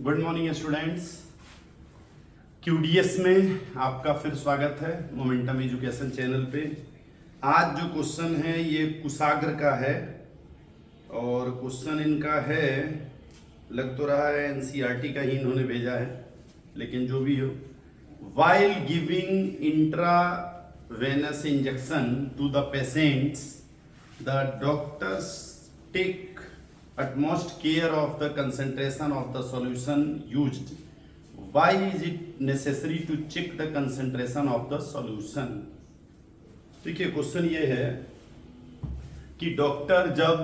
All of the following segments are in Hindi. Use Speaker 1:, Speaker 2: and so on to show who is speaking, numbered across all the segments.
Speaker 1: Good morning students. क्यूडीएस में आपका फिर स्वागत है मोमेंटम एजुकेशन चैनल पे। आज जो क्वेश्चन है ये कुशाग्र का है और क्वेश्चन इनका है, लग तो रहा है एनसीईआरटी का ही इन्होंने भेजा है, लेकिन जो भी हो, while giving intravenous injection to the patients the doctors take utmost care of the concentration of the solution used. Why is it necessary to check the concentration of the solution? देखिए क्वेश्चन ये है कि डॉक्टर जब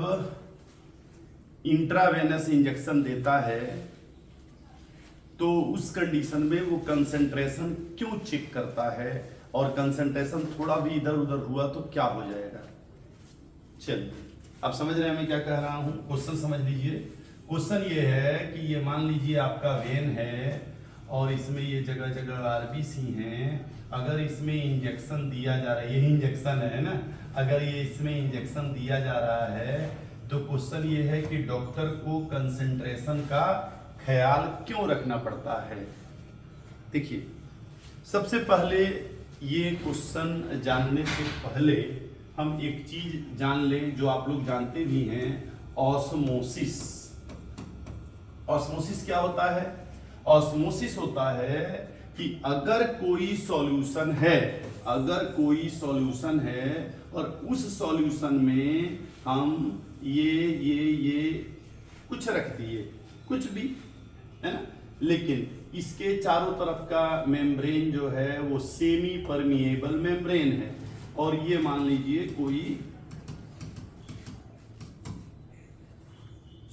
Speaker 1: इंट्रावेनस इंजेक्शन देता है तो उस कंडीशन में वो कंसंट्रेशन क्यों चेक करता है, और कंसंट्रेशन थोड़ा भी इधर उधर हुआ तो क्या हो जाएगा। चलिए आप समझ रहे हैं मैं क्या कह रहा हूं। क्वेश्चन समझ लीजिए। क्वेश्चन ये है कि ये मान लीजिए आपका वेन है और इसमें ये जगह जगह आरबीसी हैं। अगर इसमें इंजेक्शन दिया जा रहा है, यही इंजेक्शन है ना, अगर ये इसमें इंजेक्शन दिया जा रहा है तो क्वेश्चन ये है कि डॉक्टर को कंसंट्रेशन का ख्याल क्यों रखना पड़ता है। देखिए सबसे पहले ये क्वेश्चन जानने से पहले हम एक चीज जान लें जो आप लोग जानते भी हैं, ऑस्मोसिस। ऑस्मोसिस क्या होता है? ऑस्मोसिस होता है कि अगर कोई सॉल्यूशन है, अगर कोई सॉल्यूशन है और उस सॉल्यूशन में हम ये कुछ रख दिए, कुछ भी है ना, लेकिन इसके चारों तरफ का मेम्ब्रेन जो है वो सेमी परमिएबल मेम्ब्रेन है और ये मान लीजिए कोई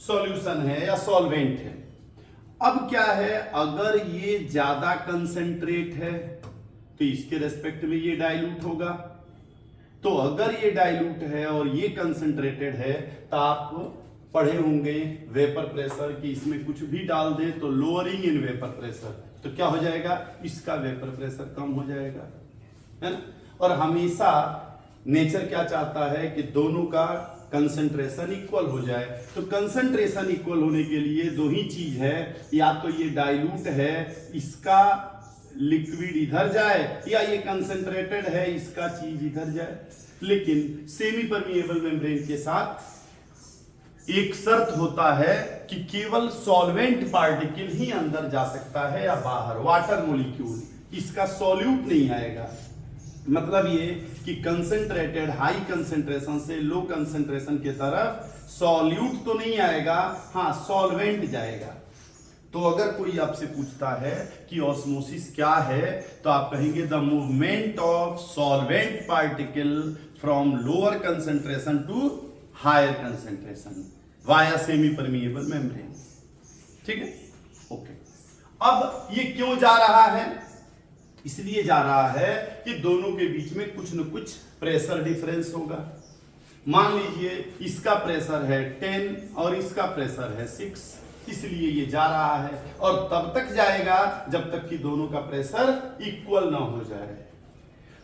Speaker 1: सॉल्यूशन है या सॉल्वेंट है। अब क्या है, अगर ये ज्यादा कंसंट्रेट है तो इसके रेस्पेक्ट में ये डाइल्यूट होगा। तो अगर ये डाइल्यूट है और ये कंसंट्रेटेड है तो आप पढ़े होंगे वेपर प्रेशर कि इसमें कुछ भी डाल दें तो लोअरिंग इन वेपर प्रेशर, तो क्या हो जाएगा, इसका वेपर प्रेशर कम हो जाएगा, है ना। और हमेशा नेचर क्या चाहता है कि दोनों का कंसंट्रेशन इक्वल हो जाए। तो कंसंट्रेशन इक्वल होने के लिए दो ही चीज है, या तो ये डाइल्यूट है इसका लिक्विड इधर जाए, या ये कंसंट्रेटेड है इसका चीज इधर जाए। लेकिन सेमी परमिएबल मेम्ब्रेन के साथ एक शर्त होता है कि केवल सॉल्वेंट पार्टिकल ही अंदर जा सकता है या बाहर, वाटर मॉलिक्यूल, इसका सॉल्यूट नहीं आएगा। मतलब ये कि कंसंट्रेटेड हाई कंसंट्रेशन से लो कंसंट्रेशन के तरफ सॉल्यूट तो नहीं आएगा, हाँ सॉल्वेंट जाएगा। तो अगर कोई आपसे पूछता है कि ऑस्मोसिस क्या है तो आप कहेंगे the movement of solvent particle from lower concentration to higher concentration via semi permeable membrane. ठीक है, ओके। अब ये क्यों जा रहा है? इसलिए जा रहा है कि दोनों के बीच में कुछ न कुछ प्रेशर डिफरेंस होगा। मान लीजिए इसका प्रेशर है 10 और इसका प्रेशर है 6, इसलिए ये जा रहा है और तब तक जाएगा जब तक कि दोनों का प्रेशर इक्वल ना हो जाए।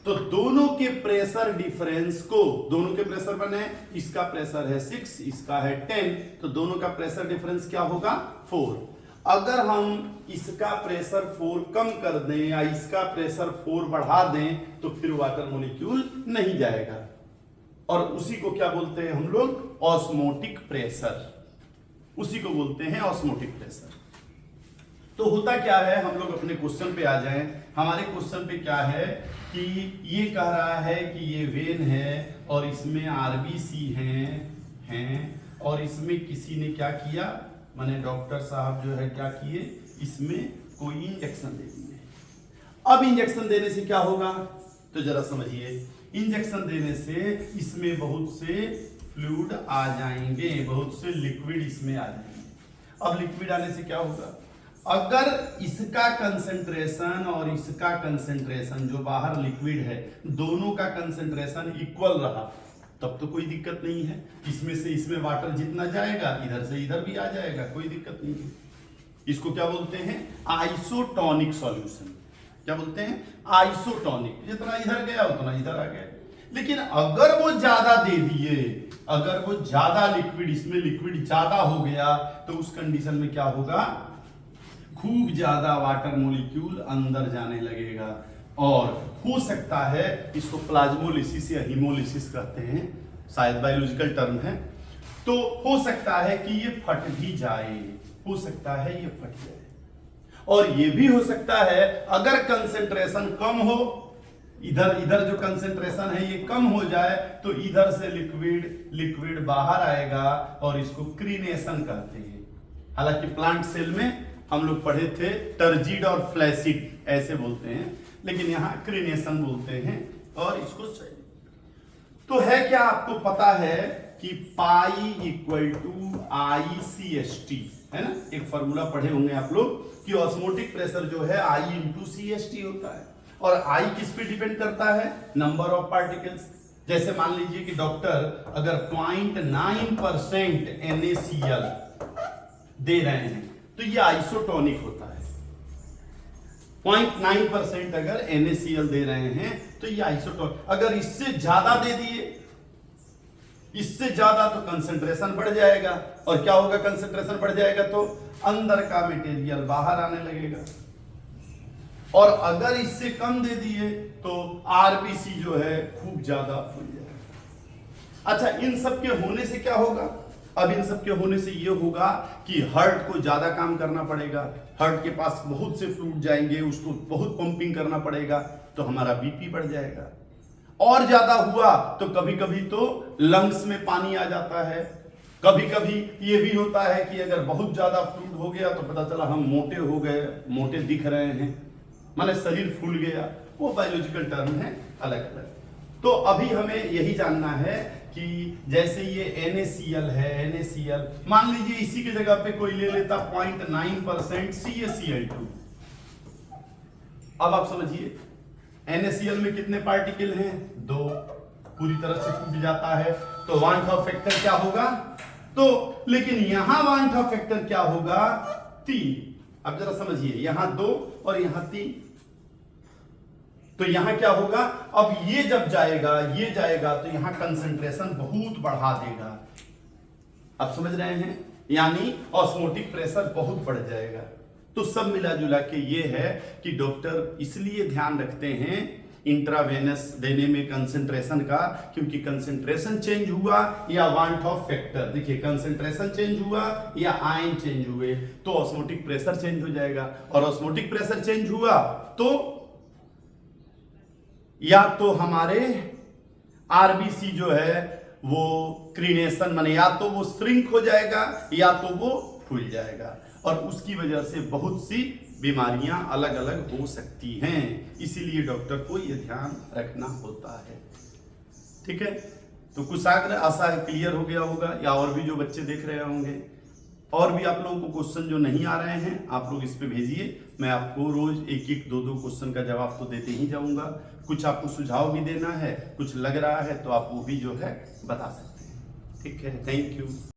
Speaker 1: तो दोनों के प्रेशर डिफरेंस को, दोनों के प्रेशर बने, इसका प्रेशर है 6, इसका है 10, तो दोनों का प्रेशर डिफरेंस क्या होगा, 4। अगर हम इसका प्रेशर 4 कम कर दें या इसका प्रेशर 4 बढ़ा दें तो फिर वाटर मॉलिक्यूल नहीं जाएगा, और उसी को क्या बोलते हैं हम लोग, ऑस्मोटिक प्रेशर। उसी को बोलते हैं ऑस्मोटिक प्रेशर। तो होता क्या है, हम लोग अपने क्वेश्चन पे आ जाएं। हमारे क्वेश्चन पे क्या है कि ये कह रहा है कि ये वेन है और इसमें आरबीसी हैं और इसमें किसी ने क्या किया, माने डॉक्टर साहब जो है क्या किए, इसमें कोई इंजेक्शन दे दिए। अब इंजेक्शन देने से क्या होगा, तो जरा समझिए। इंजेक्शन देने से इसमें बहुत से फ्लूइड आ जाएंगे, बहुत से लिक्विड इसमें आ जाएंगे। अब लिक्विड आने से क्या होगा, अगर इसका कंसंट्रेशन और इसका कंसंट्रेशन जो बाहर लिक्विड है दोनों का कंसंट्रेशन इक्वल रहा तब तो कोई दिक्कत नहीं है। इसमें से इसमें वाटर जितना जाएगा इधर से इधर भी आ जाएगा, कोई दिक्कत नहीं है। इसको क्या बोलते हैं, आइसोटोनिक सॉल्यूशन। क्या बोलते हैं, आइसोटोनिक, जितना इधर गया उतना इधर आ गया। लेकिन अगर वो ज्यादा दे दिए, अगर वो ज्यादा लिक्विड, इसमें लिक्विड ज्यादा हो गया तो उस कंडीशन में क्या होगा, खूब ज्यादा वाटर मॉलिक्यूल अंदर जाने लगेगा और हो सकता है इसको प्लाज्मोलिसिस या हीमोलिसिस कहते हैं, शायद बायोलॉजिकल टर्म है। तो हो सकता है कि ये फट भी जाए, हो सकता है ये फट जाए, और ये भी हो सकता है अगर कंसेंट्रेशन कम हो, इधर जो कंसेंट्रेशन है ये कम हो जाए तो इधर से लिक्विड बाहर आएगा और इसको क्रीनेशन कहते हैं। हालांकि प्लांट सेल में हम लोग पढ़े थे टर्जिड और फ्लैसिड ऐसे बोलते हैं, लेकिन यहाँ क्रीनेशन बोलते हैं और इसको तो है क्या आपको पता है कि pi equal to I C S T है ना, एक फॉर्मूला पढ़े होंगे आप लोग कि ऑस्मोटिक प्रेशर जो है आई इंटू सी एस टी होता है, और आई किस पे डिपेंड करता है, नंबर ऑफ पार्टिकल्स। जैसे मान लीजिए कि डॉक्टर अगर 0.9% NaCl दे रहे हैं तो ये आइसोटोनिक होता है। 0.9% अगर NaCl दे रहे हैं तो ये आइसोटोनिक, अगर इससे ज्यादा दे दिए, इससे ज्यादा तो कंसंट्रेशन बढ़ जाएगा, और क्या होगा, कंसंट्रेशन बढ़ जाएगा तो अंदर का मटेरियल बाहर आने लगेगा, और अगर इससे कम दे दिए तो आरबीसी जो है खूब ज्यादा फूल जाएगा। अच्छा, इन सब के होने से क्या होगा, अब इन सब के होने से ये होगा कि हार्ट को ज्यादा काम करना पड़ेगा, हार्ट के पास बहुत से फ्लूइड जाएंगे, उसको बहुत पंपिंग करना पड़ेगा, तो हमारा बीपी बढ़ जाएगा। और ज्यादा हुआ तो कभी कभी तो लंग्स में पानी आ जाता है, कभी कभी ये भी होता है कि अगर बहुत ज्यादा फ्लूइड हो गया तो पता चला हम मोटे हो गए, मोटे दिख रहे हैं, माने शरीर फूल गया, वो बायोलॉजिकल टर्म है अलग अलग। तो अभी हमें यही जानना है कि जैसे ये NaCl है, NaCl मान लीजिए इसी की जगह पे कोई ले लेता 0.9% CaCl2। अब आप समझिए NaCl में कितने पार्टिकल हैं, 2, पूरी तरह से टूट जाता है, तो वांट ऑफ फैक्टर क्या होगा, तो लेकिन यहां वांट ऑफ फैक्टर क्या होगा, 3। अब जरा समझिए, यहां 2 और यहां 3, तो यहां क्या होगा, अब ये जब जाएगा, ये जाएगा तो यहां कंसंट्रेशन बहुत बढ़ा देगा। आप समझ रहे हैं, यानी ऑस्मोटिक प्रेशर बहुत बढ़ जाएगा। तो सब मिला जुला के ये है कि डॉक्टर इसलिए ध्यान रखते हैं इंट्रावेनस देने में कंसंट्रेशन का, क्योंकि कंसंट्रेशन चेंज हुआ या वांट ऑफ फैक्टर, देखिए कंसंट्रेशन चेंज हुआ या आयन चेंज हुए तो ऑस्मोटिक प्रेशर चेंज हो जाएगा, और ऑस्मोटिक प्रेशर चेंज हुआ तो या तो हमारे आरबीसी जो है वो क्रीनेशन माने या तो वो श्रिंक हो जाएगा या तो वो फूल जाएगा, और उसकी वजह से बहुत सी बीमारियां अलग अलग हो सकती हैं, इसीलिए डॉक्टर को ये ध्यान रखना होता है। ठीक है, तो कुछ आशा है क्लियर हो गया होगा, या और भी जो बच्चे देख रहे होंगे, और भी आप लोगों को क्वेश्चन जो नहीं आ रहे हैं आप लोग इस पे भेजिए, मैं आपको रोज 1-1, 2-2 क्वेश्चन का जवाब तो देते ही जाऊंगा। कुछ आपको सुझाव भी देना है, कुछ लग रहा है तो आप वो भी जो है बता सकते हैं। ठीक है, थैंक यू।